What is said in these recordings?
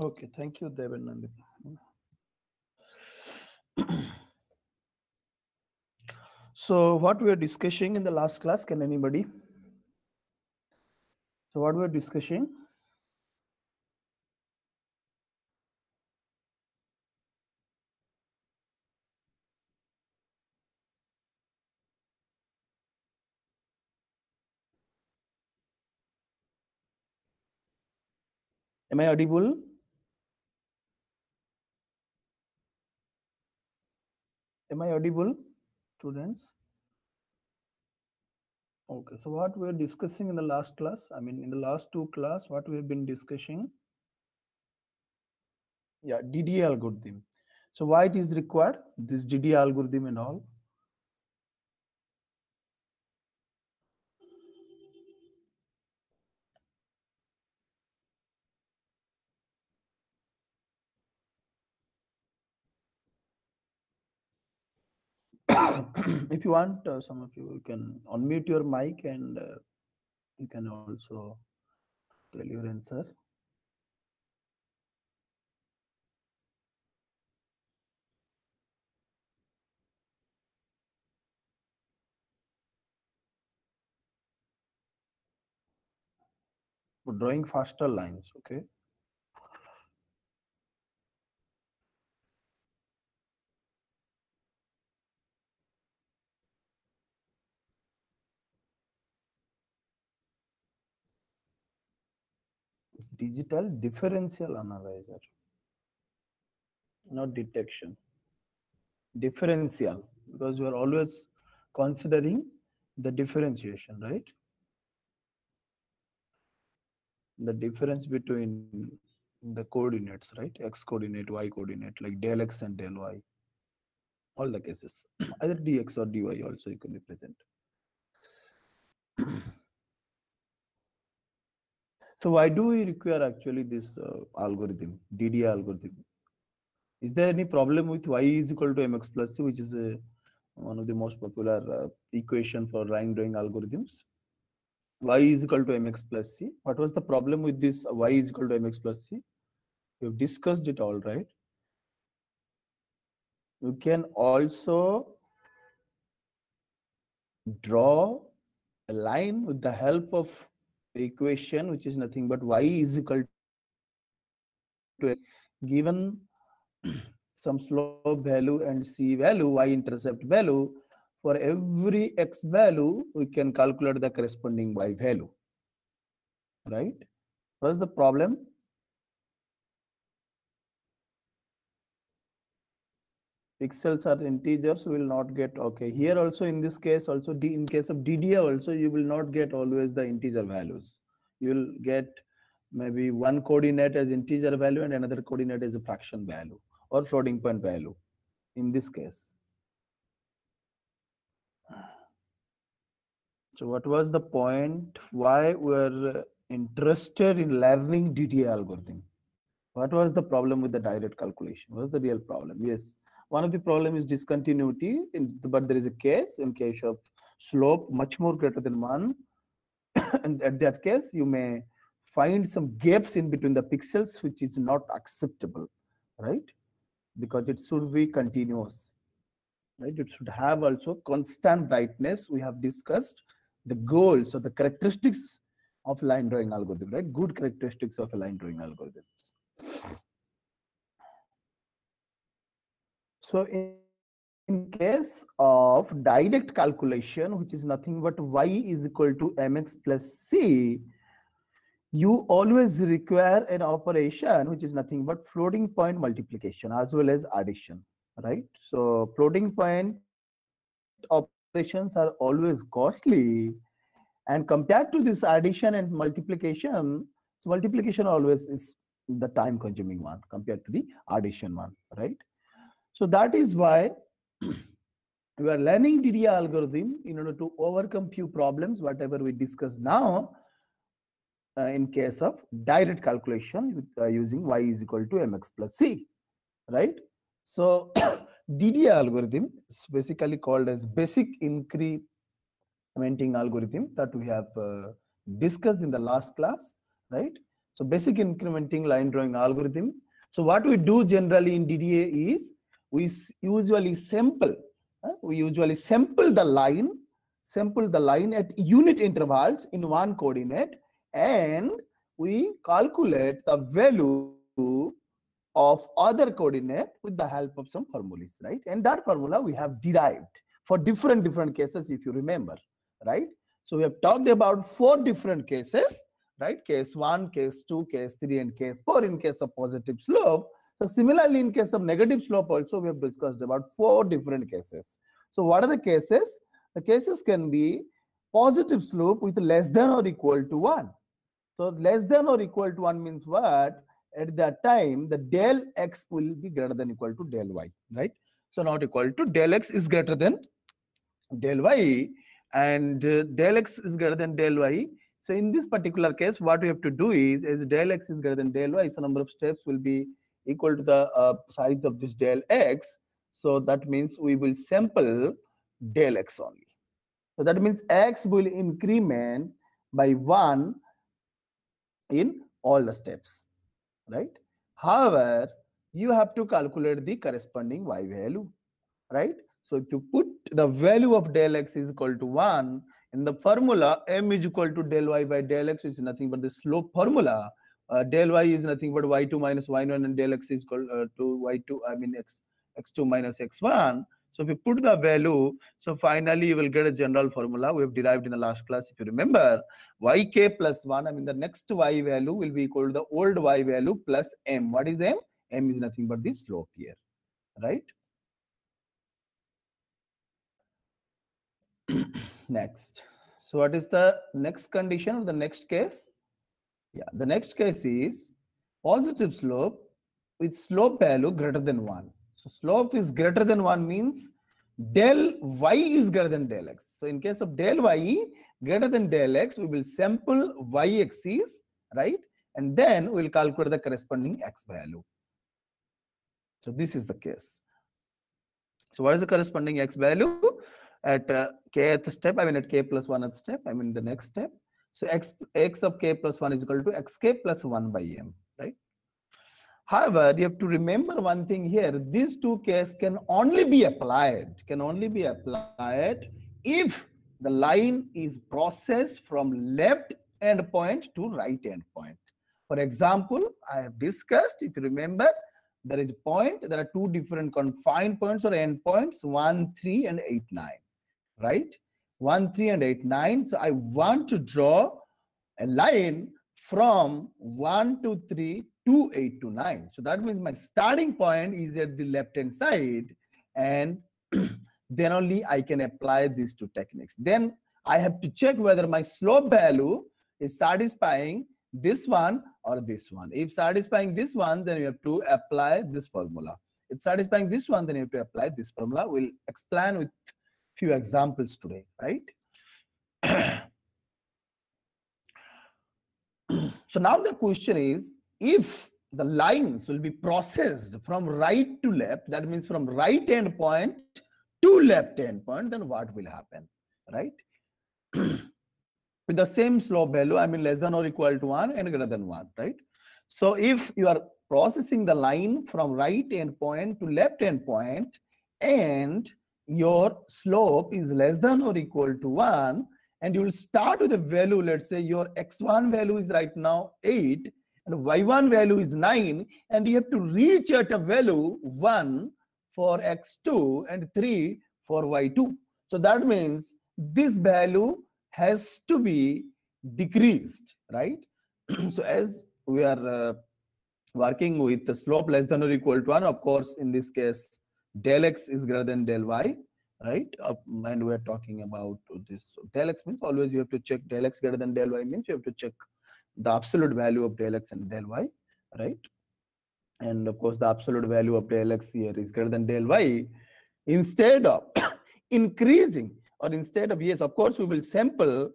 Okay, thank you, Devanand. So, what we were discussing in the last class, can anybody? So, what we were discussing? Am I audible? Am I audible, students? Okay, so what we were discussing in the last class, I mean, in the last two class, what we have been discussing? Yeah, DDA algorithm. So, why it is required, this DDA algorithm and all? If you want, some of you can unmute your mic and you can also tell your answer. Drawing faster lines, okay? Digital differential analyzer, not detection. Differential, because you are always considering the differentiation, right? The difference between the coordinates, right? X coordinate, Y coordinate, like del X and del Y. All the cases, either dx or dy also you can represent. So why do we require actually this algorithm, DDA algorithm? Is there any problem with y is equal to mx plus c, which is one of the most popular equation for line drawing algorithms? Y is equal to mx plus c. What was the problem with this y is equal to mx plus c? We've discussed it all, right? You can also draw a line with the help of the equation, which is nothing but y is equal to given some slope value and c value, y intercept value. For every x value, we can calculate the corresponding y value, right? What's the problem? Pixels are integers, will not get, okay. Here also, in this case also, in case of DDA also, you will not get always the integer values. You will get maybe one coordinate as integer value and another coordinate as a fraction value or floating point value in this case. So what was the point? Why we're interested in learning DDA algorithm? What was the problem with the direct calculation? What was the real problem? Yes, one of the problem is discontinuity, but there is a case in case of slope much more greater than 1. And at that case, you may find some gaps in between the pixels, which is not acceptable, right? Because it should be continuous, right? It should have also constant brightness. We have discussed the goals or the characteristics of line drawing algorithm, right? Good characteristics of a line drawing algorithms. So in case of direct calculation, which is nothing but y is equal to mx plus c, you always require an operation which is nothing but floating point multiplication as well as addition, right? So floating point operations are always costly, and compared to this addition and multiplication, so multiplication always is the time consuming one compared to the addition one, right? So that is why we are learning DDA algorithm in order to overcome few problems, whatever we discussed now, in case of direct calculation with, using y is equal to mx plus c, right? So DDA algorithm is basically called as basic incrementing algorithm that we have discussed in the last class, right? So basic incrementing line drawing algorithm. So what we do generally in DDA is we usually sample the line at unit intervals in one coordinate, and we calculate the value of other coordinate with the help of some formulas, right? And that formula we have derived for different cases, if you remember, right? So we have talked about 4 different cases, right? Case 1, case 2, case 3, and case 4 in case of positive slope. So similarly, in case of negative slope also, we have discussed about 4 different cases. So what are the cases? The cases can be positive slope with less than or equal to 1. So less than or equal to 1 means what? At that time, the del x will be greater than equal to del y, right? So not equal to del x is greater than del y, and del x is greater than del y. So in this particular case, what we have to do is, as del x is greater than del y, so number of steps will be equal to the size of this del x. So that means we will sample del x only. So that means x will increment by 1 in all the steps, right? However, you have to calculate the corresponding y value, right? So if you put the value of del x is equal to 1 in the formula, m is equal to del y by del x, which is nothing but the slope formula. Del y is nothing but y2 minus y1, and del x is equal to y2, I mean x2 minus x1. So if you put the value, so finally you will get a general formula we have derived in the last class. If you remember, yk plus 1, I mean the next y value will be equal to the old y value plus m. What is m? M is nothing but the slope here, right? Next. So what is the next condition of the next case? Yeah, the next case is positive slope with slope value greater than 1. So slope is greater than 1 means del y is greater than del x. So in case of del y greater than del x, we will sample y axis, right? And then we'll calculate the corresponding x value. So this is the case. So what is the corresponding x value at kth step? I mean at k plus 1th step, I mean the next step. So x of k plus 1 is equal to xk plus 1 by m, right? However, you have to remember one thing here. These two cases can only be applied if the line is processed from left endpoint to right endpoint. For example, I have discussed, if you remember, there is a point, there are 2 different confined points or endpoints, 1, 3, and 8, 9, right? 1, 3, and 8, 9. So I want to draw a line from 1 to 3 to 8 to 9. So that means my starting point is at the left hand side, and then only I can apply these 2 techniques. Then I have to check whether my slope value is satisfying this one or this one. If satisfying this one, then you have to apply this formula. If satisfying this one, then you have to apply this formula. We'll explain with few examples today, right? So now the question is, if the lines will be processed from right to left, that means from right end point to left end point, then what will happen, right? With the same slope value, I mean less than or equal to 1 and greater than 1, right? So if you are processing the line from right end point to left end point, and your slope is less than or equal to 1, and you will start with a value, let's say your x1 value is right now 8 and y1 value is 9, and you have to reach at a value 1 for x2 and 3 for y2. So that means this value has to be decreased, right? So as we are working with the slope less than or equal to 1, of course, in this case, del x is greater than del y, right? And we're talking about this. Del x means always you have to check del x greater than del y, means you have to check the absolute value of del x and del y, right? And of course, the absolute value of del x here is greater than del y. Instead of increasing, or instead of, yes, of course, we will sample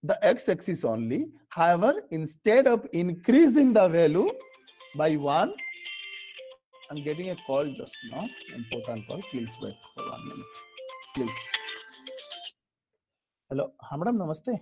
the x-axis only. However, instead of increasing the value by 1, I'm getting a call just now, important call. Please wait for 1 minute, please. Hello, madam, namaste.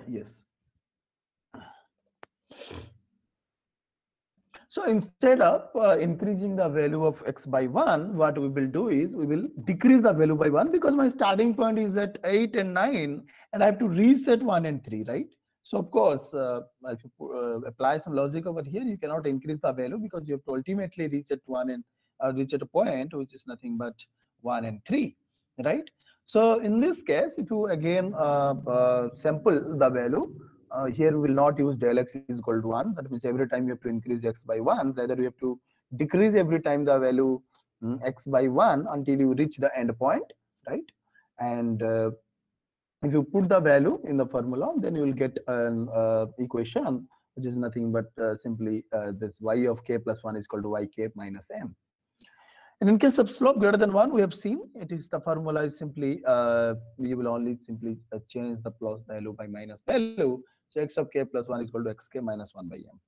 Yes. So instead of increasing the value of x by 1, what we will do is we will decrease the value by 1 because my starting point is at 8 and 9 and I have to reset 1 and 3, right? So of course, if you apply some logic over here, you cannot increase the value because you have to ultimately reach at 1 and reach at a point which is nothing but 1 and 3, right? So in this case, if you again sample the value, here we will not use del x is equal to 1. That means every time you have to increase x by 1. Rather, we have to decrease every time the value x by 1 until you reach the end point, right? And if you put the value in the formula, then you will get an equation which is nothing but simply this y of k plus 1 is equal to yk minus m. And in case of slope greater than 1, we have seen it is the formula is simply, we will only simply change the plus value by minus value. So x of k plus 1 is equal to xk minus 1 by m,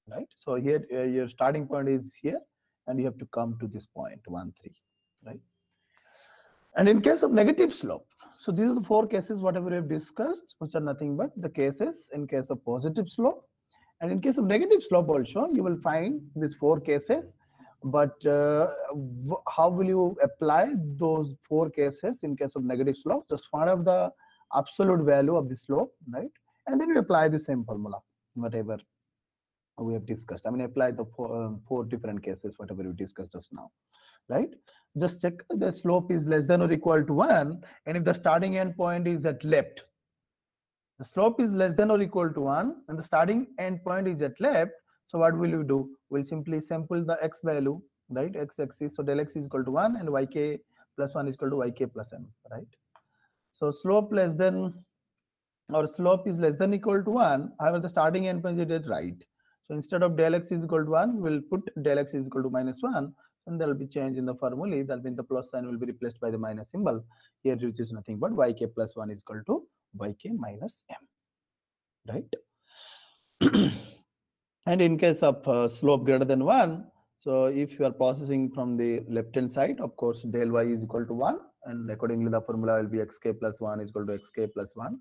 right? So here your starting point is here, and you have to come to this point, 1, 3, right? And in case of negative slope, so these are the 4 cases, whatever we have discussed, which are nothing but the cases in case of positive slope. And in case of negative slope also, you will find these 4 cases. But how will you apply those 4 cases in case of negative slope? Just find out the absolute value of the slope, right? And then you apply the same formula, whatever we have discussed. I mean, apply the 4 different cases, whatever we discussed just now, right? Just check the slope is less than or equal to 1. And if the starting end point is at left, the slope is less than or equal to 1 and the starting end point is at left. So what will you do? We'll simply sample the x value, right? X axis. So del x is equal to 1 and yk plus 1 is equal to yk plus m, right? So slope less than or slope is less than equal to 1. However, the starting end point is at right. So instead of del x is equal to 1, we'll put del x is equal to minus 1. And there will be change in the formula. That means the plus sign will be replaced by the minus symbol. Here, which is nothing but yk plus 1 is equal to yk minus m, right? And in case of slope greater than 1, so if you are processing from the left hand side, of course del y is equal to 1, and accordingly the formula will be xk plus 1 is equal to xk plus 1.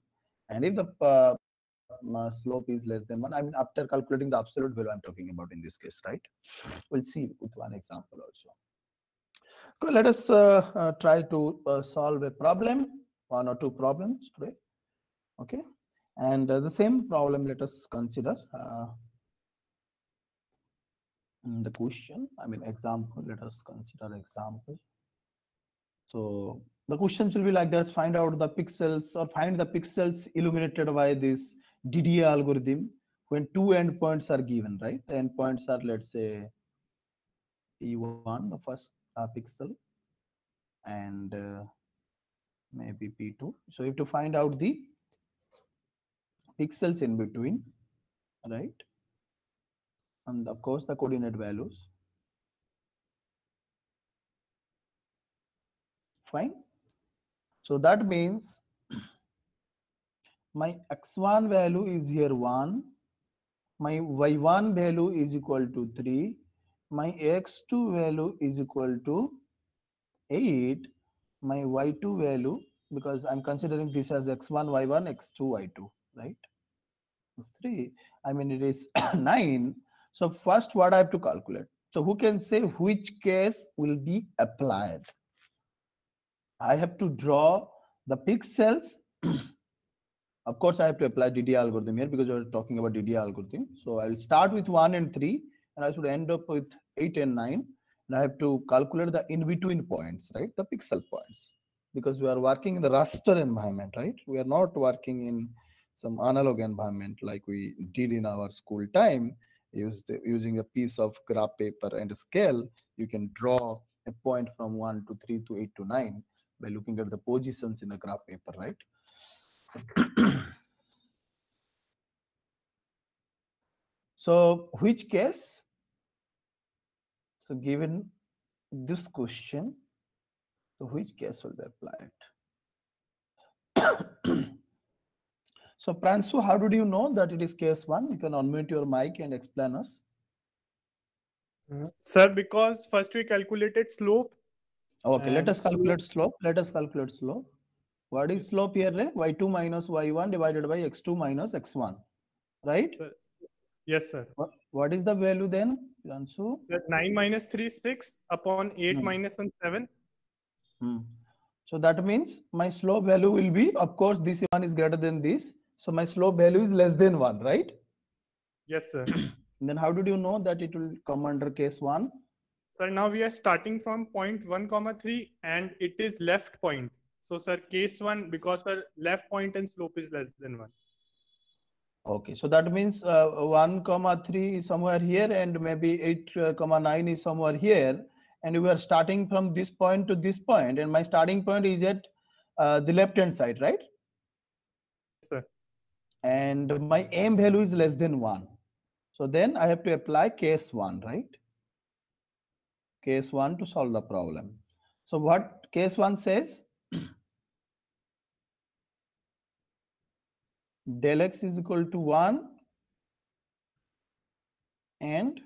And if the slope is less than 1, I mean after calculating the absolute value I'm talking about in this case, right? We'll see with one example also. Okay, let us try to solve a problem, 1 or 2 problems today. Okay, and the same problem let us consider the question. I mean example, let us consider example. So the questions will be like this: find out the pixels or find the pixels illuminated by this DDA algorithm when 2 endpoints are given, right? The endpoints are, let's say, P1, the first pixel, and maybe P2. So you have to find out the pixels in between, right? And of course the coordinate values. Fine. So that means my x1 value is here 1, my y1 value is equal to 3, my x2 value is equal to 8, my y2 value, because I'm considering this as x1 y1 x2 y2, right? 3, I mean it is 9. So first what I have to calculate? So who can say which case will be applied? I have to draw the pixels. Of course, I have to apply DDA algorithm here because we're talking about DDA algorithm. So I will start with 1 and 3, and I should end up with 8 and 9. And I have to calculate the in-between points, right? The pixel points. Because we are working in the raster environment, right? We are not working in some analog environment like we did in our school time. Using a piece of graph paper and a scale, you can draw a point from 1 to 3 to 8 to 9 by looking at the positions in the graph paper, right? So which case? So given this question, so which case will be applied? So Pransu, how did you know that it is case 1? You can unmute your mic and explain us. Sir, because first we calculated slope. Okay, let us calculate slope. Let us calculate slope. What is slope here? Y2 minus y1 divided by x2 minus x1, right? Sir, yes, sir. What is the value then, Pransu? Sir, 9 minus 3, 6 upon 8 Hmm. minus 1, 7. So that means my slope value will be, of course, this one is greater than this. So my slope value is less than 1, right? Yes, sir. Then how did you know that it will come under case 1? Sir, now we are starting from point 1 comma 3 and it is left point. So, sir, case 1, because sir, left point and slope is less than 1. Okay, so that means 1 comma 3 is somewhere here and maybe 8 comma 9 is somewhere here. And we are starting from this point to this point, and my starting point is at the left hand side, right? Yes, sir. And my m value is less than 1. So then I have to apply case 1, right? Case 1 to solve the problem. So what case 1 says? Del x is equal to 1 and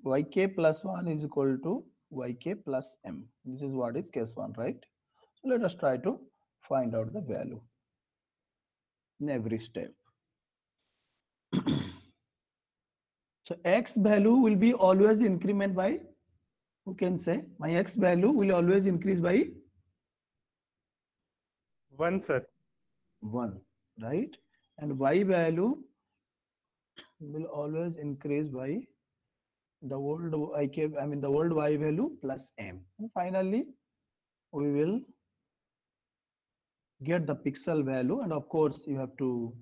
yk plus 1 is equal to yk plus m. This is what is case 1, right? So let us try to find out the value in every step. So x value will be always increment by, who can say? My x value will always increase by 1, sir. 1, right? And y value will always increase by the old yk, I mean the old y value plus m. And finally, we will get the pixel value, and of course you have to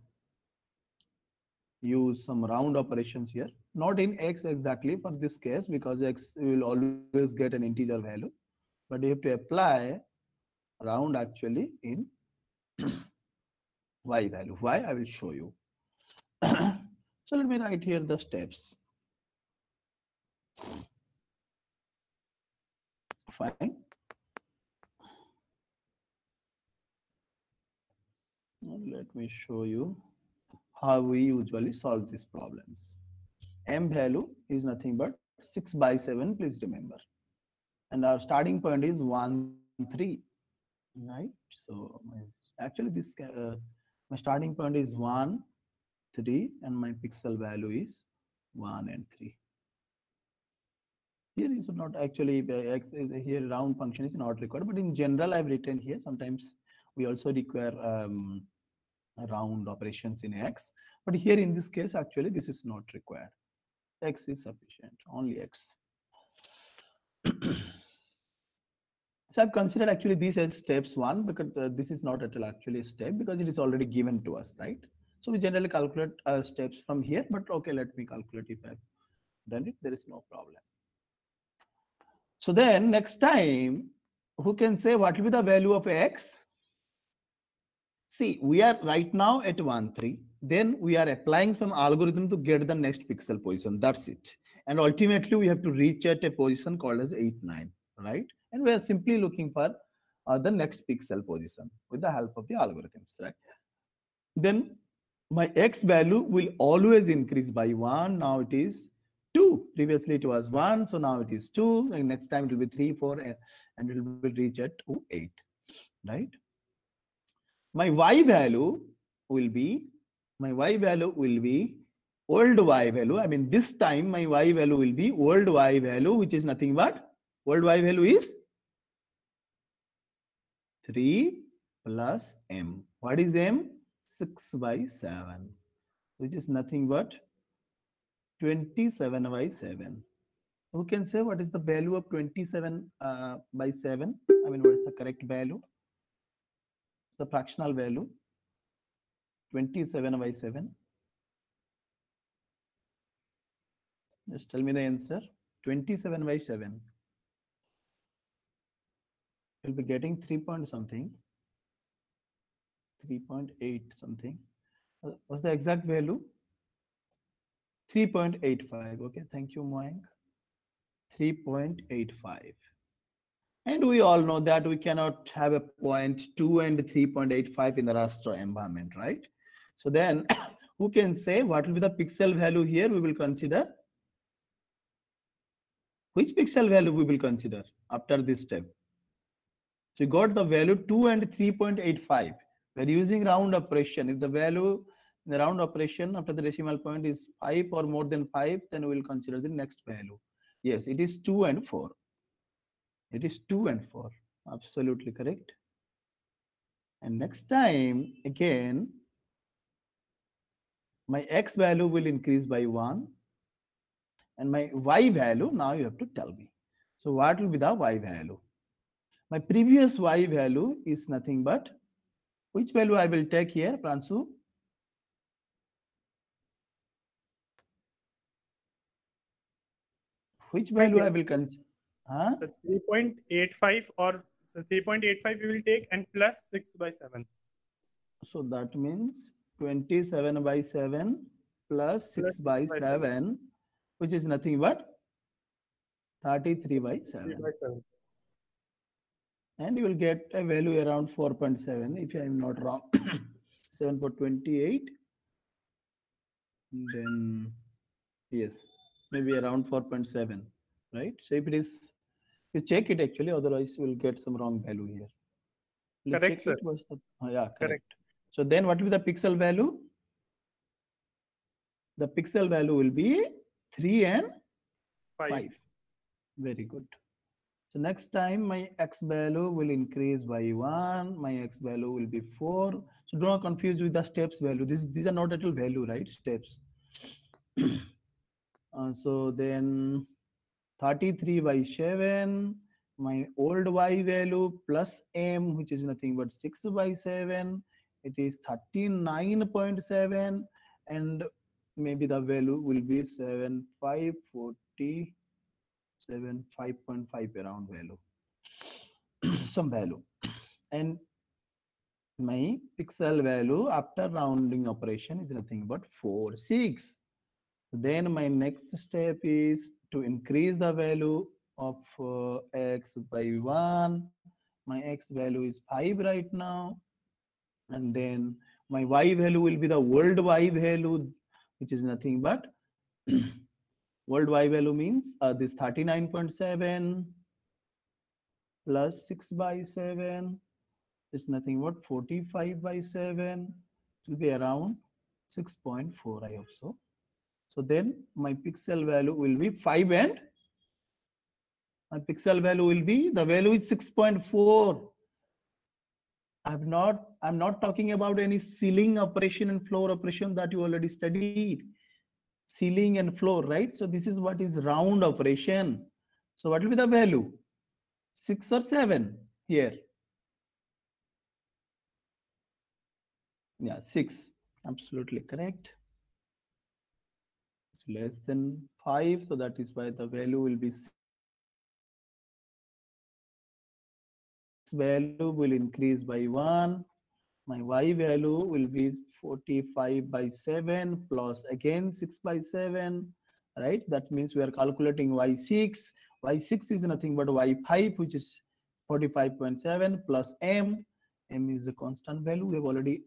use some round operations here, not in x exactly for this case, because x will always get an integer value, but you have to apply round actually in y value. Why? I will show you. So let me write here the steps. Fine. Let me show you how we usually solve these problems. M value is nothing but 6 by 7, please remember. And our starting point is 1, 3, right? So actually this my starting point is 1, 3, and my pixel value is 1 and 3. Here is not actually x is here, round function is not required, but in general I've written here. Sometimes we also require round operations in x, but here in this case actually this is not required. X is sufficient, only x. So I've considered actually this as steps 1, because this is not at all actually a step, because it is already given to us, right? So we generally calculate steps from here, but okay, let me calculate if I've done it, there is no problem. So then next time, who can say what will be the value of x? See, we are right now at 1, 3. Then we are applying some algorithm to get the next pixel position. That's it. And ultimately, we have to reach at a position called as 8, 9, right? And we are simply looking for the next pixel position with the help of the algorithms, right? Then my x value will always increase by 1. Now it is 2. Previously it was 1, so now it is 2. And next time it will be 3, 4, and it will reach at 8, right? My y value will be old y value. I mean, this time my y value will be old y value, which is nothing but old y value is 3 plus m. What is m? 6 by 7, which is nothing but 27 by 7. Who can say what is the value of 27 by 7? I mean, what is the correct value? The fractional value 27 by 7. Just tell me the answer. 27 by 7. You'll be getting 3 point something. 3.8 something. What's the exact value? 3.85. Okay, thank you, Moang. 3.85. And we all know that we cannot have a 0.2 and 3.85 in the raster environment, right? So then who can say what will be the pixel value here? We will consider. Which pixel value we will consider after this step? So you got the value 2 and 3.85. We're using round operation. If the value in the round operation after the decimal point is 5 or more than 5, then we will consider the next value. Yes, it is 2 and 4. It is 2 and 4. Absolutely correct. And next time, again, my x value will increase by 1. And my y value, now you have to tell me. So what will be the y value? My previous y value is nothing but, which value I will take here, Pransu? Which I value I get will consider? Huh? so 3.85 or so 3.85 we will take and plus 6 by 7 So that means 27 by 7 plus plus 6 6 by by 7. 7, which is nothing but 33 by 3 7. by 7. And you will get a value around 4.7 if I am not wrong. 7 for 28. Then, yes, maybe around 4.7, right? So if it is, you check it actually, otherwise you will get some wrong value here. Will you Correct, check sir. it? Was the, oh, yeah, Correct. correct. So then what will be the pixel value? The pixel value will be 3 and 5. 5. Very good. So next time my x value will increase by 1, my x value will be 4. So do not confuse with the steps value. These are not at all value, right? Steps. So then 33 by 7, my old y value plus m, which is nothing but 6 by 7. It is 39.7, and maybe the value will be 7, 5, 40, 7, 5.5 around value, some value. And my pixel value after rounding operation is nothing but 4, 6. Then my next step is to increase the value of x by 1. My x value is 5 right now. And then my y value will be the world y value, which is nothing but world y value means this 39.7 plus 6 by 7 is nothing but 45 by 7. It will be around 6.4, I hope so. So then my pixel value will be 5, and my pixel value will be, the value is 6.4. I'm not talking about any ceiling operation and floor operation that you already studied. Ceiling and floor, right? So this is what is round operation. So what will be the value? 6 or 7 here? Yeah, 6. Absolutely correct. It's less than 5, so that is why the value will be 6. Value will increase by 1. My y value will be 45 by 7 plus again 6 by 7, right? That means we are calculating y6. Y6 is nothing but y5, which is 45.7 plus m. M is a constant value we have already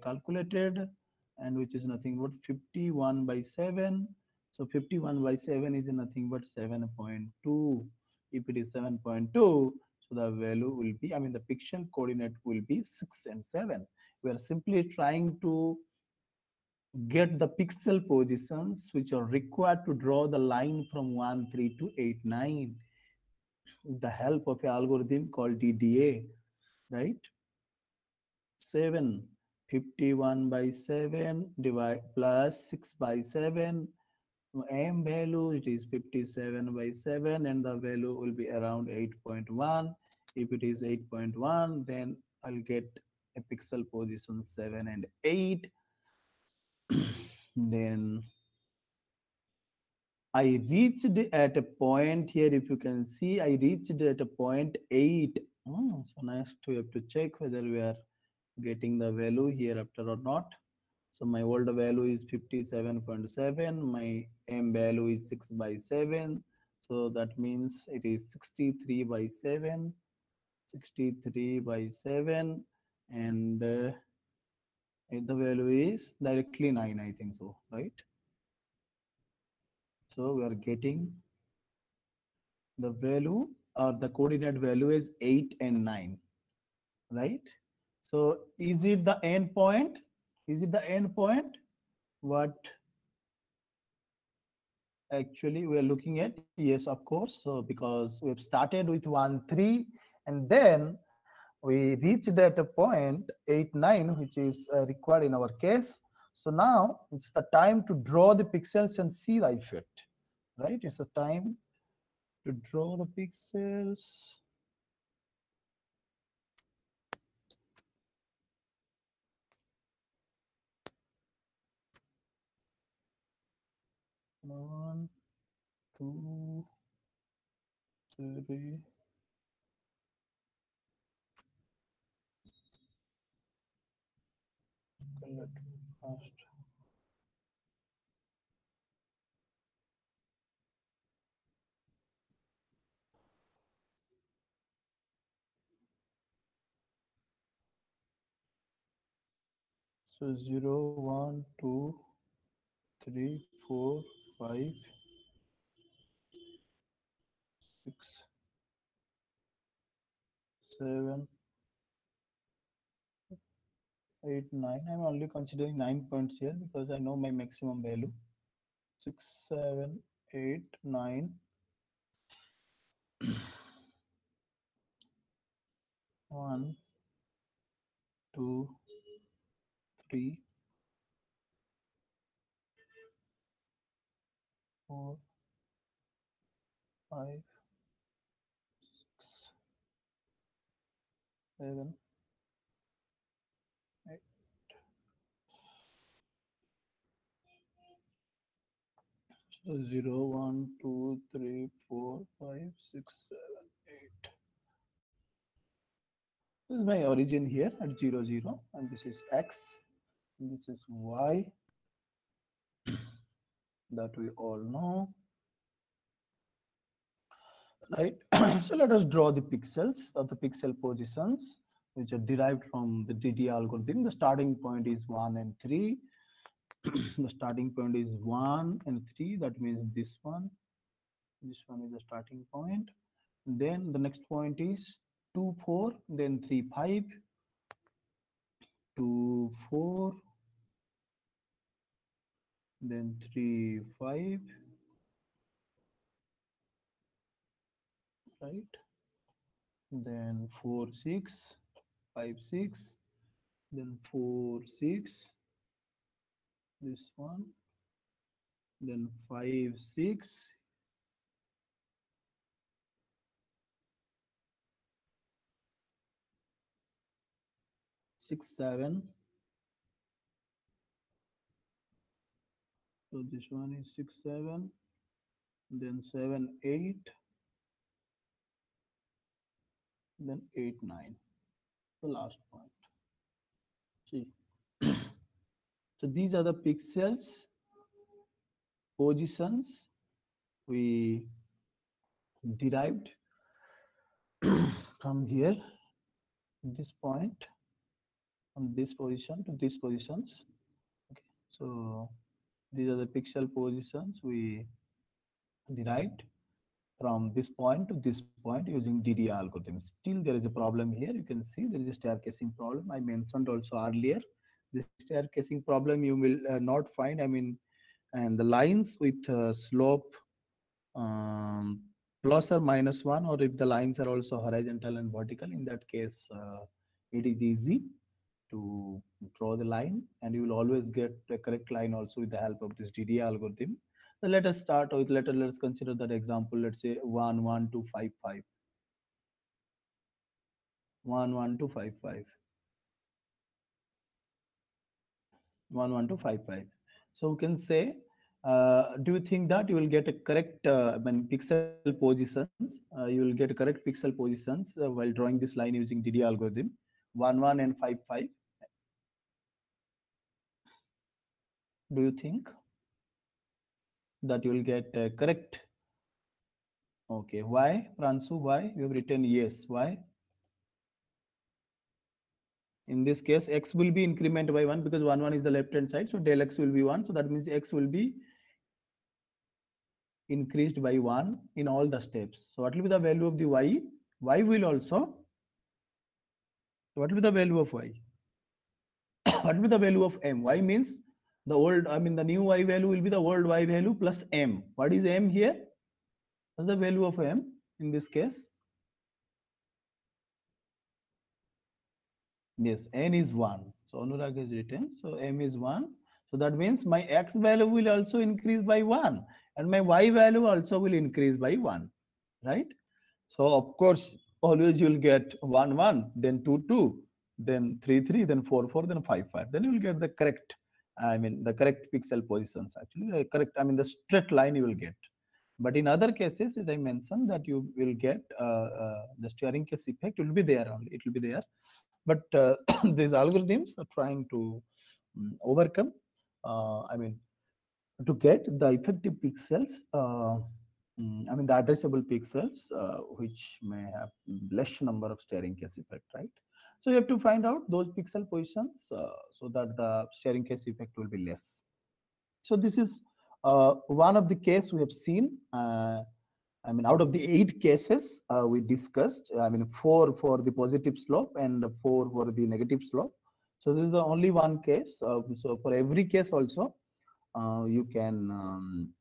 calculated, and which is nothing but 51 by 7. So 51 by 7 is nothing but 7.2. If it is 7.2, so the value will be, I mean, the pixel coordinate will be 6 and 7. We are simply trying to get the pixel positions which are required to draw the line from 1, 3 to 8, 9 with the help of an algorithm called DDA, right? 7, 51 by 7 divide plus 6 by 7. M value, it is 57 by 7, and the value will be around 8.1. If it is 8.1, then I'll get a pixel position 7 and 8. Then I reached at a point here, if you can see, I reached at a point 8. So next we have to check whether we are getting the value here after or not. So my old value is 57.7. My M value is 6 by 7. So that means it is 63 by 7. 63 by 7. And the value is directly 9, I think so, right? So we are getting the value, or the coordinate value is 8 and 9. right? So is it the end point? Is it the end point? What actually we are looking at? Yes, of course. So because we have started with 1 3 and then we reached at a point 8 9, which is required in our case. So now it's the time to draw the pixels and see the effect, right? It's the time to draw the pixels. One, two, three. Color fast. So 0, 1, 2, 3, 4, 5, 6, 7, 8, 9. I'm only considering 9 points here because I know my maximum value. 6, 7, 8, 9. 1, 2, 3, 4, 5, 6, 7, 8. So 0, 1, 2, 3, 4, 5, 6, 7, 8. This is my origin here at 0, 0, and this is x, and this is y, that we all know, right? So let us draw the pixels of the pixel positions which are derived from the DD algorithm. The starting point is 1 and 3. The starting point is 1 and 3. That means this one. This one is the starting point. Then the next point is 2, 4. Then 3, 5. 2, 4. Then 3, 5. Right? Then 4, 6. 5, 6. Then 4, 6. This one. Then 5, 6. 6, 7. So this one is 6, 7. Then 7, 8. Then 8, 9. The last point. See. So these are the pixels positions we derived from here, this point, from this position to these positions. Okay, so these are the pixel positions we derived from this point to this point using DD algorithm. Still there is a problem here. You can see there is a staircasing problem. I mentioned also earlier. The staircasing problem you will not find. I mean, and the lines with slope plus or minus 1, or if the lines are also horizontal and vertical, in that case it is easy to draw the line, and you will always get the correct line also with the help of this DD algorithm. So let us start with, let's consider that example. Let's say 1 1 2 5 5. 1 1 2 5 5. 1 1 2 5 5. So we can say, do you think that you will get a correct pixel positions? You will get correct pixel positions while drawing this line using DD algorithm. 1 1 and 5 5. Do you think that you will get correct? Okay, why, Pransu? Why you have written yes? Why? In this case, x will be increment by 1 because 1 1 is the left hand side, so del x will be 1. So that means x will be increased by 1 in all the steps. So what will be the value of the y? Y will also What will be the value of y? What will be the value of m? Y means the old, I mean the new y value will be the old y value plus m. What is m here? What's the value of m in this case? Yes, n is 1. So Anurag has written, so m is 1. So that means my x value will also increase by 1 and my y value also will increase by 1, right? So of course, always you will get 1, 1, then 2, 2, then 3, 3, then 4, 4, then 5, 5. Then you will get the correct, I mean the correct pixel positions actually, the correct, I mean the straight line you will get. But in other cases, as I mentioned, that you will get the steering case effect will be there only, it will be there. But these algorithms are trying to overcome, I mean, to get the effective pixels, I mean, the addressable pixels, which may have less number of steering case effect, right? So you have to find out those pixel positions so that the steering case effect will be less. So this is one of the case we have seen. I mean, out of the 8 cases we discussed, I mean, 4 for the positive slope and 4 for the negative slope. So this is the only one case. So for every case also, you can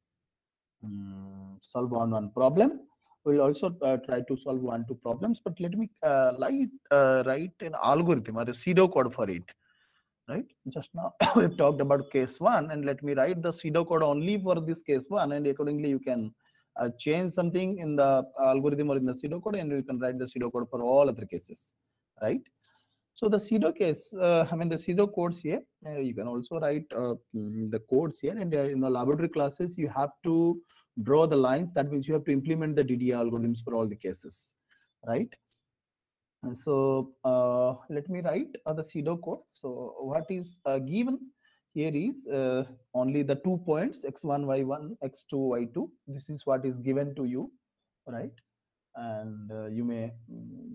solve one problem. We'll also try to solve 1-2 problems, but let me write an algorithm or a pseudocode for it. Right? Just now we've talked about case 1, and let me write the pseudocode only for this case 1, and accordingly you can change something in the algorithm or in the pseudocode, and you can write the pseudocode for all other cases, right? So the pseudo case, I mean the pseudo codes here, you can also write the codes here, and in the laboratory classes you have to draw the lines. That means you have to implement the DDA algorithms for all the cases, right? And so let me write the pseudo code. So what is given here is only the 2 points x1, y1, x2, y2. This is what is given to you, right? And you may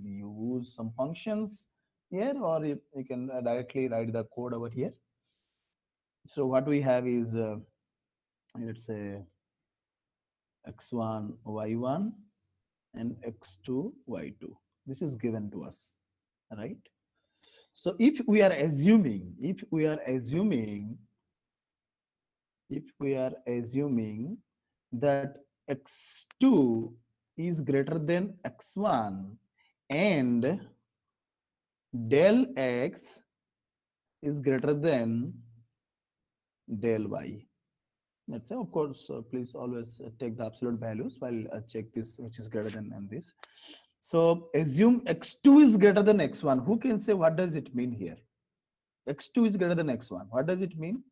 use some functions here, or you can directly write the code over here. So what we have is, let's say x1, y1 and x2, y2. This is given to us, right? So if we are assuming that x2 is greater than x1 and del x is greater than del y. Let's say, of course, please always take the absolute values while check this, which is greater than and this. So assume x2 is greater than x1. Who can say what does it mean here? X2 is greater than x1. What does it mean?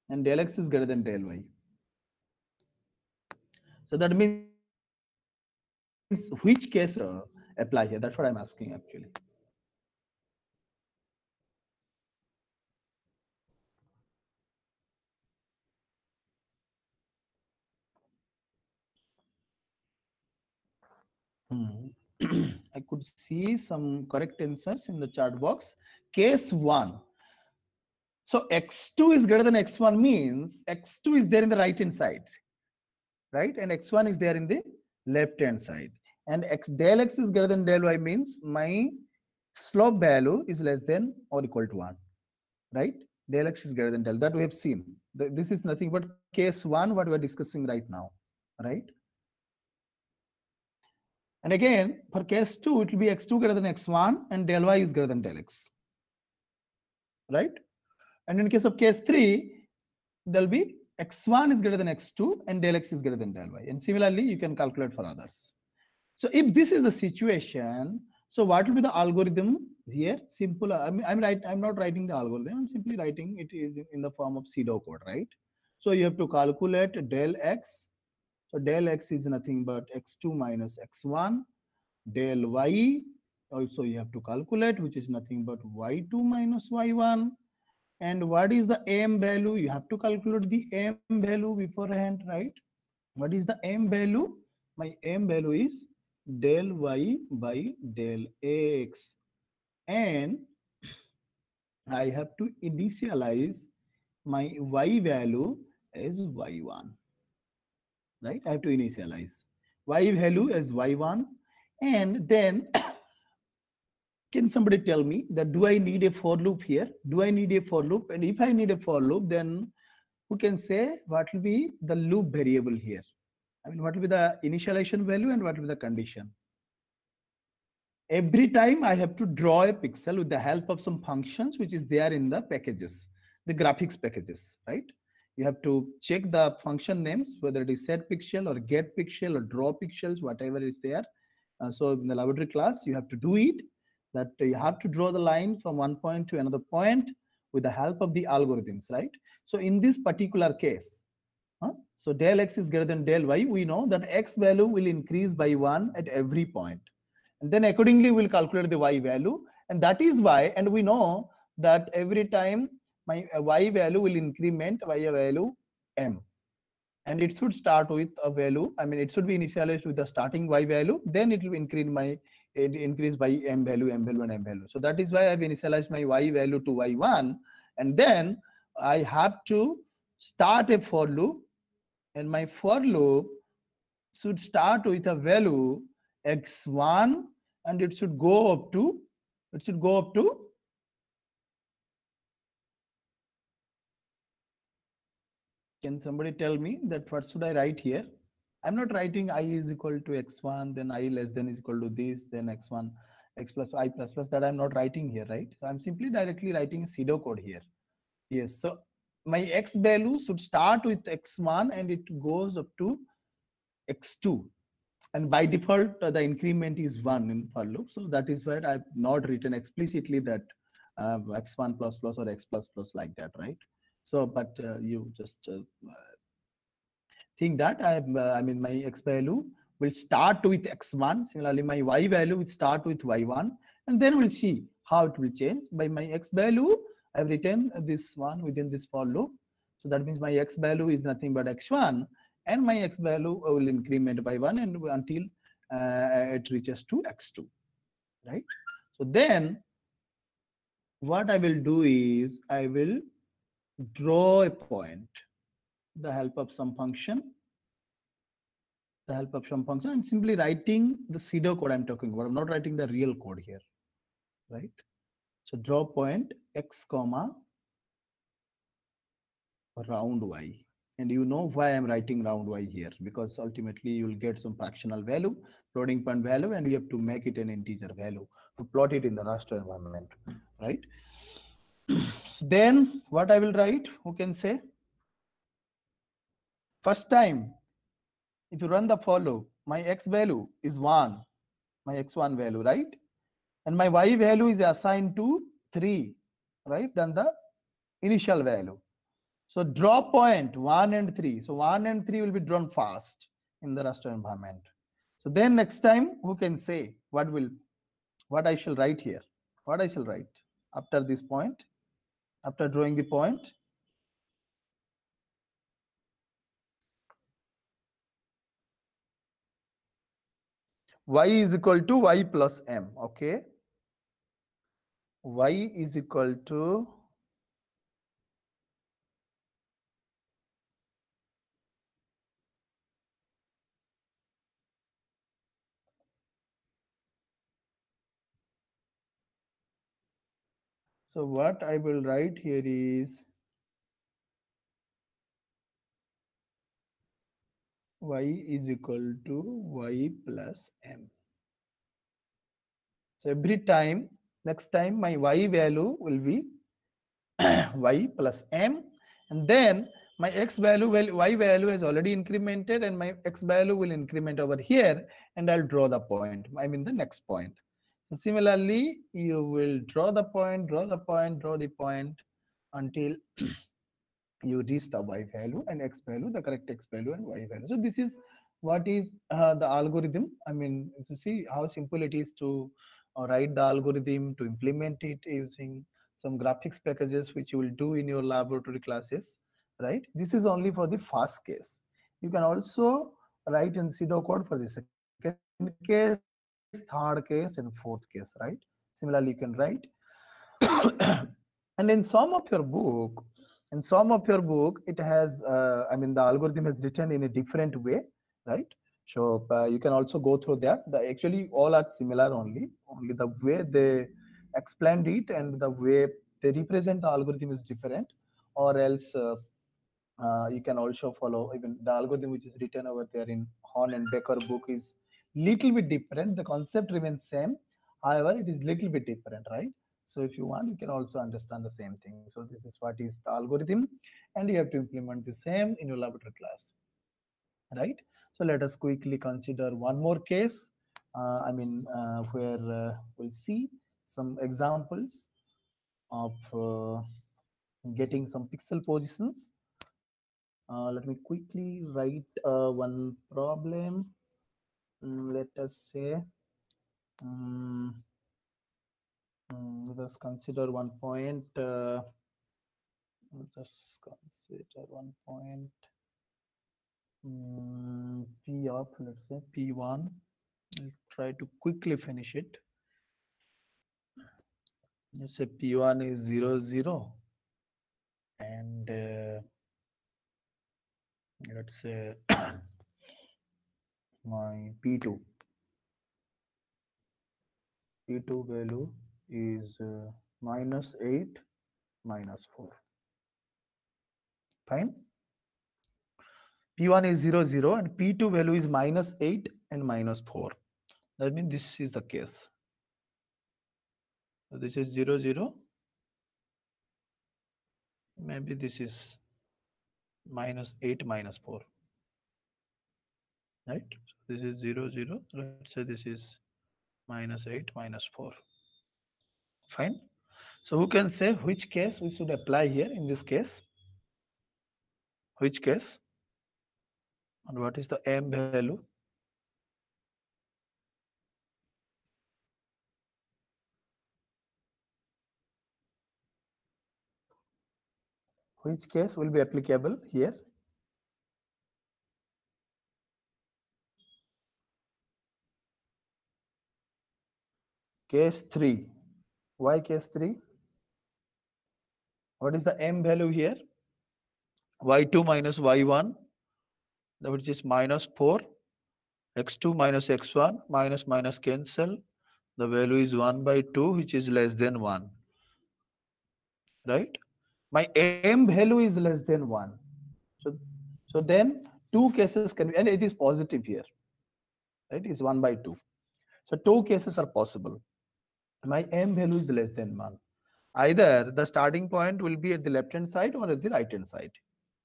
And del x is greater than del y. So that means which case apply here? That's what I'm asking actually. I could see some correct answers in the chat box. Case 1. So x2 is greater than x1 means x2 is there in the right hand side, right? And x1 is there in the left hand side. And del x is greater than del y means my slope value is less than or equal to 1, right? Del x is greater than del. That we have seen. This is nothing but case 1, what we are discussing right now, right? And again, for case 2, it will be x2 greater than x1 and del y is greater than del x, right? And in case of case 3, there will be x1 is greater than x2 and del x is greater than del y. And similarly, you can calculate for others. So if this is the situation, so what will be the algorithm here? Simple. I'm not writing the algorithm. I'm simply writing it is in the form of pseudocode, right? So you have to calculate del x. So del x is nothing but x2 minus x1. Del y also you have to calculate, which is nothing but y2 minus y1. And what is the m value? You have to calculate the m value beforehand, right? What is the m value? My m value is del y by del x. And I have to initialize my y value as y1, right? I have to initialize y value as y1 And then can somebody tell me that do I need a for loop here? Do I need a for loop? And if I need a for loop, then who can say what will be the loop variable here? I mean, what will be the initialization value and what will be the condition? Every time I have to draw a pixel with the help of some functions which is there in the packages, the graphics packages, right? You have to check the function names, whether it is set pixel or get pixel or draw pixels, whatever is there. So in the laboratory class, you have to do it, that you have to draw the line from one point to another point with the help of the algorithms, right? So in this particular case, so del x is greater than del y, we know that x value will increase by 1 at every point. And then accordingly, we'll calculate the y value. And that is why, and we know that every time my y value will increment by a value m. And it should start with a value, I mean, it should be initialized with the starting y value, then it will increase by m value, and m value. So that is why I've initialized my y value to y1. And then I have to start a for loop, and my for loop should start with a value x1, and it should go up to, can somebody tell me that what should I write here? I'm not writing I is equal to x1, then I less than is equal to this, then x1, x plus I plus plus, that I'm not writing here, right? So I'm simply directly writing a pseudo code here. Yes, so my x value should start with x1 and it goes up to x2. And by default, the increment is 1 in for loop. So that is why I've not written explicitly that x1 plus plus or x plus plus like that, right? So, but you just think that I mean, my x value will start with x1. Similarly, my y value will start with y1. And then we'll see how it will change. By my x value, I've written this one within this for loop. So that means my x value is nothing but x1. And my x value will increment by 1 and until it reaches to x2, right? So then what I will do is I will draw a point, the help of some function, I'm simply writing the pseudo code I'm talking about. I'm not writing the real code here, right? So draw point x comma round y. And you know why I'm writing round y here, because ultimately you will get some fractional value, floating point value, and you have to make it an integer value to plot it in the raster environment, right? So then what I will write, who can say? First time, if you run the for loop, my x value is 1, my x1 value, right? And my y value is assigned to 3, right? Than the initial value. So draw point 1 and 3. So 1 and 3 will be drawn fast in the raster environment. So then next time, who can say what I shall write here? What I shall write after this point, after drawing the point? Y is equal to y plus m, okay? Y is equal to so what I will write here is y is equal to y plus m. So every time, next time my y value will be y plus m, and then my x value, well, y value has already incremented and my x value will increment over here, and I'll draw the point, I mean the next point. So similarly, you will draw the point, draw the point until you reach the y value and x value, the correct x value and y value. So this is what is the algorithm. I mean, to see how simple it is to write the algorithm, to implement it using some graphics packages, which you will do in your laboratory classes, right? This is only for the first case. You can also write in pseudocode for the second case, third case, and fourth case, right? Similarly, you can write. And in some of your book, it has, I mean, the algorithm is written in a different way, right? So you can also go through that. The actually all are similar only. Only the way they explained it and the way they represent the algorithm is different. Or else you can also follow even the algorithm which is written over there in Horn and Becker book is little bit different. The concept remains same. However, it is little bit different, right? So if you want, you can also understand the same thing. So this is what is the algorithm, and you have to implement the same in your laboratory class, right? So let us quickly consider one more case. Where we'll see some examples of getting some pixel positions. Let me quickly write one problem. Let us say, um, let us consider one point. Let us consider one point. P of, let's say P1. I'll try to quickly finish it. Let's say P1 is 0, 0. And let's say my P2 value is -8, -4. Fine. P1 is 0, 0 and P2 value is -8 and -4. That means this is the case. So this is 0, 0. Maybe this is -8, -4. Right? So this is 0, 0. Let's say this is -8, -4. Fine. So who can say which case we should apply here in this case? Which case? And what is the M value? Which case will be applicable here? Case 3. Why case 3? What is the M value here? Y2 minus Y1, which is -4. X2 minus X1, minus cancel. The value is 1 by 2, which is less than 1. Right? My M value is less than 1. So then two cases can be, and it is positive here. Right? It's 1 by 2. So two cases are possible. My M value is less than 1. Either the starting point will be at the left hand side or at the right hand side,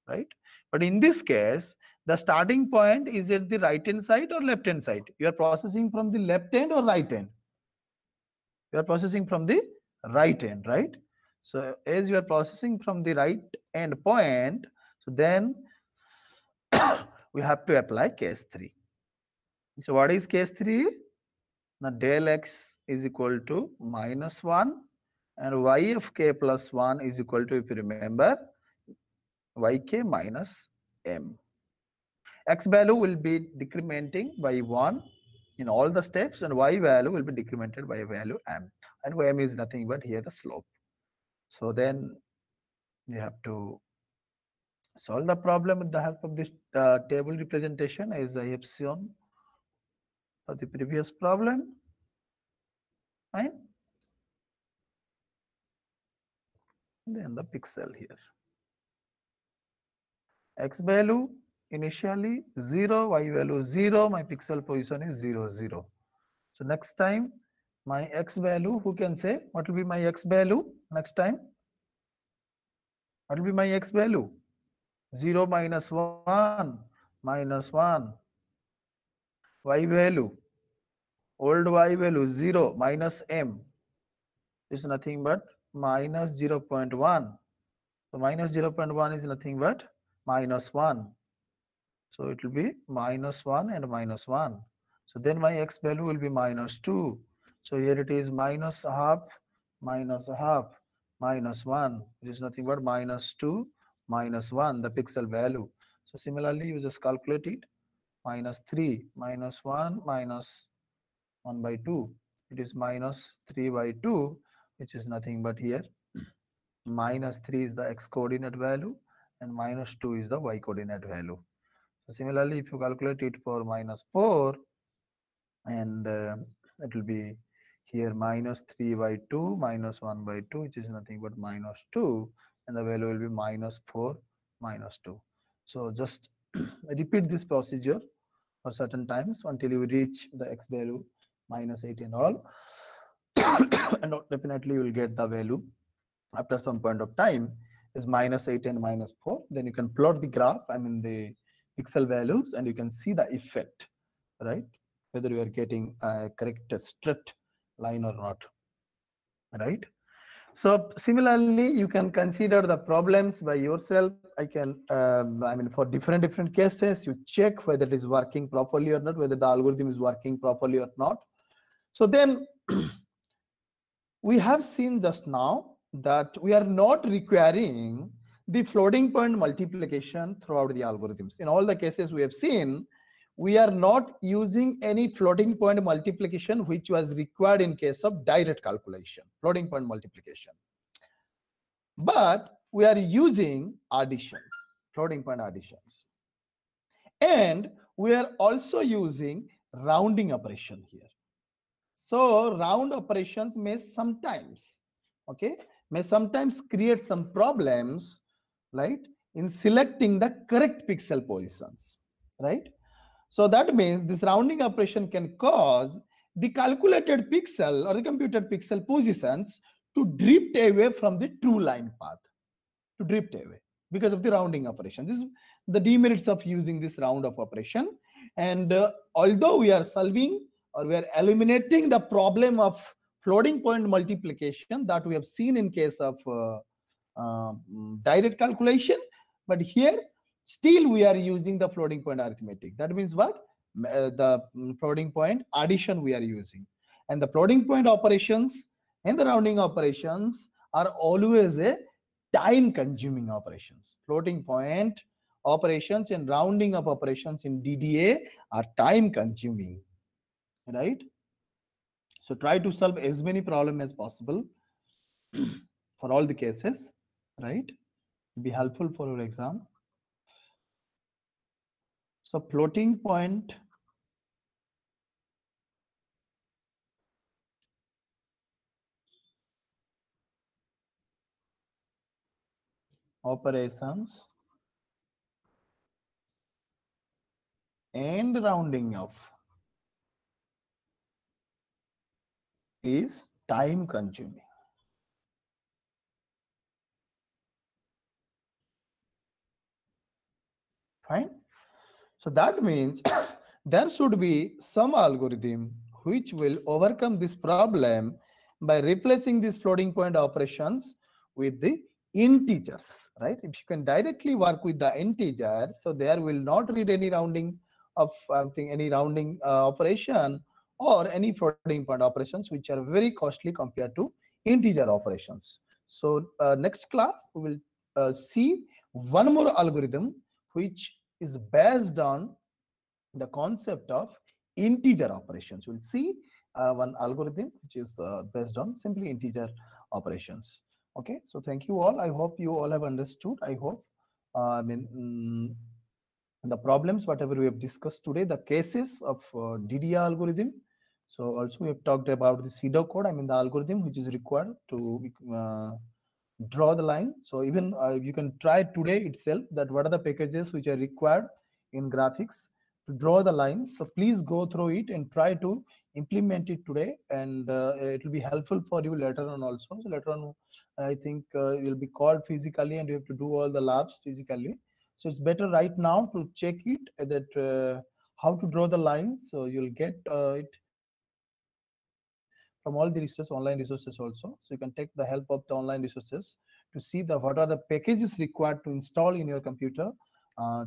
right? But in this case, the starting point is at the right hand side or left hand side. You are processing from the left hand or right hand? You are processing from the right hand, right? So as you are processing from the right end point, so then we have to apply case 3. So what is case 3? Now del x is equal to -1 and y of k plus 1 is equal to, if you remember, yk minus m. X value will be decrementing by 1 in all the steps and y value will be decremented by a value m, and m is nothing but here the slope. So then you have to solve the problem with the help of this table representation as I have shown for the previous problem. Fine. Then the pixel here. X value initially 0, y value 0, my pixel position is 0, 0. So next time my x value, who can say what will be my x value next time? What will be my x value? 0 minus 1 minus 1. Y value, old y value 0 minus m is nothing but minus 0.1. So minus 0.1 is nothing but -1. So it will be -1 and -1. So then my x value will be -2. So here it is -1/2, -1/2, -1. It is nothing but -2, -1, the pixel value. So similarly, you just calculate it. -3, -1, -1 by 2. It is -3 by 2, which is nothing but here. -3 is the x coordinate value and -2 is the y coordinate value. Similarly, if you calculate it for -4, and it will be here -3/2 -1/2, which is nothing but -2, and the value will be -4 -2. So just repeat this procedure for certain times until you reach the x value -8 and all, and definitely you will get the value after some point of time is -8 and -4. Then you can plot the graph, I mean the pixel values, and you can see the effect, right? Whether you are getting a correct straight line or not, right? So similarly, you can consider the problems by yourself. I can, I mean, for different cases, you check whether it is working properly or not, whether the algorithm is working properly or not. So then we have seen just now that we are not requiring the floating point multiplication throughout the algorithms. In all the cases we have seen, we are not using any floating point multiplication which was required in case of direct calculation, floating point multiplication. But we are using addition, floating point additions. And we are also using rounding operation here. So round operations may sometimes, okay, may sometimes create some problems, right, in selecting the correct pixel positions, right? So that means this rounding operation can cause the calculated pixel or the computed pixel positions to drift away from the true line path, to drift away because of the rounding operation. This is the demerits of using this round of operation. And although we are solving or we are eliminating the problem of floating point multiplication that we have seen in case of direct calculation, but here still we are using the floating point arithmetic. That means what? The floating point addition we are using, and the floating point operations and the rounding operations are always a time consuming operations. Floating point operations and rounding up operations in DDA are time consuming, right? So try to solve as many problems as possible for all the cases, right? Be helpful for your exam. So floating point operations and rounding off is time consuming. Fine. So that means there should be some algorithm which will overcome this problem by replacing these floating point operations with the integers, right? If you can directly work with the integers, so there will not need any rounding of any rounding operation or any floating point operations, which are very costly compared to integer operations. So next class we will see one more algorithm which is based on the concept of integer operations. We'll see one algorithm which is based on simply integer operations. Okay, so thank you all. I hope you all have understood. I hope the problems whatever we have discussed today, the cases of DDA algorithm. So also we have talked about the pseudocode, I mean the algorithm which is required to draw the line. So even you can try today itself that what are the packages which are required in graphics to draw the lines. So please go through it and try to implement it today, and it will be helpful for you later on also. So later on, I think you will be called physically and you have to do all the labs physically. So it's better right now to check it that how to draw the lines. So you'll get it from all the resources, online resources also. So you can take the help of the online resources to see the what are the packages required to install in your computer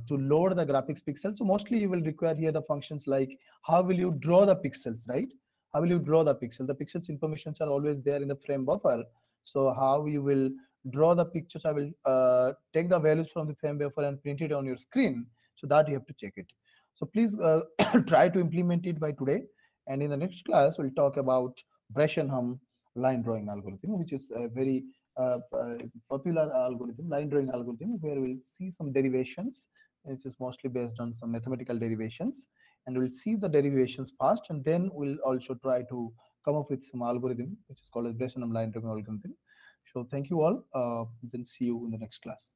to load the graphics pixel. So mostly you will require here the functions like how will you draw the pixels, right? How will you draw the pixel? The pixels informations are always there in the frame buffer. So how you will draw the pictures, I will take the values from the frame buffer and print it on your screen, so that you have to check it. So please try to implement it by today. And in the next class, we'll talk about Bresenham line drawing algorithm, which is a very popular algorithm, line drawing algorithm, where we'll see some derivations which is mostly based on some mathematical derivations, and we'll see the derivations first, and then we'll also try to come up with some algorithm which is called as Bayesian line driven algorithm. So thank you all. Then see you in the next class.